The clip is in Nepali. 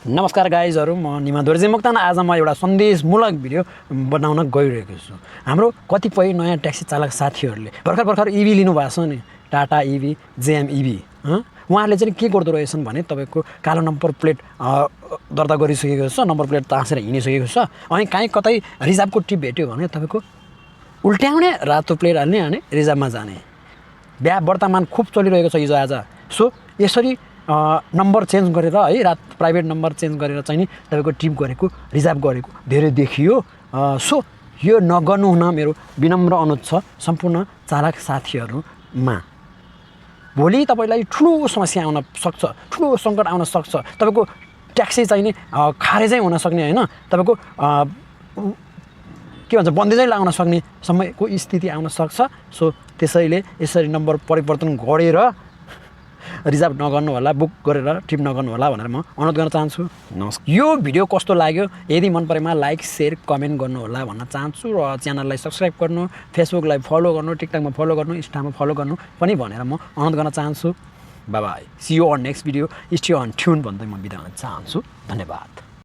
नमस्कार गाइजहरू, म निमा दोर्जे मोक्तान। आज म एउटा सन्देशमूलक भिडियो बनाउन गइरहेको छु। हाम्रो कतिपय नयाँ ट्याक्सी चालक साथीहरूले भर्खर इभी लिनुभएको छ नि, टाटा इभी, जेएम इभी। उहाँहरूले चाहिँ के गर्दो रहेछन् भने तपाईँको कालो नम्बर प्लेट दर्ता गरिसकेको छ, नम्बर प्लेट तासेर हिँडिसकेको छ। अनि काहीँ कतै रिजर्भको टिप भेट्यो भने तपाईँको उल्ट्याउने, रातो प्लेट हाल्ने अनि रिजर्भमा जाने वर्तमान खुब चलिरहेको छ हिजो आज। सो यसरी नम्बर चेन्ज गरेर है, प्राइभेट नम्बर चेन्ज गरेर चाहिँ नि तपाईँको टिप गरेको, रिजर्भ गरेको धेरै देखियो। सो यो नगर्नु हुन मेरो विनम्र अनुरोध छ सम्पूर्ण चालक साथीहरूमा। भोलि तपाईँलाई ठुलो समस्या आउन सक्छ, ठुलो सङ्कट आउन सक्छ। तपाईँको ट्याक्सी चाहिँ नि खारेजै हुन सक्ने, होइन, तपाईँको के भन्छ बन्देजै लाग्न सक्ने समयको स्थिति आउन सक्छ। सो त्यसैले यसरी नम्बर परिवर्तन गरेर रिजर्भ नगर्नु होला, बुक गरेर टिप नगर्नु होला भनेर म अनुरोध गर्न चाहन्छु। नमस्कार। यो भिडियो कस्तो लाग्यो यदि मन परेमा लाइक, सेयर, कमेन्ट गर्नु होला भन्न चाहन्छु। र च्यानललाई सब्सक्राइब गर्नु, फेसबुकलाई फलो गर्नु, टिकटकमा फलो गर्नु, इन्स्टामा फलो गर्नु पनि भनेर म अनुरोध गर्न चाहन्छु। Bye bye, see you on next video, stay on tune भन्दै म बिदा हुन चाहन्छु। धन्यवाद।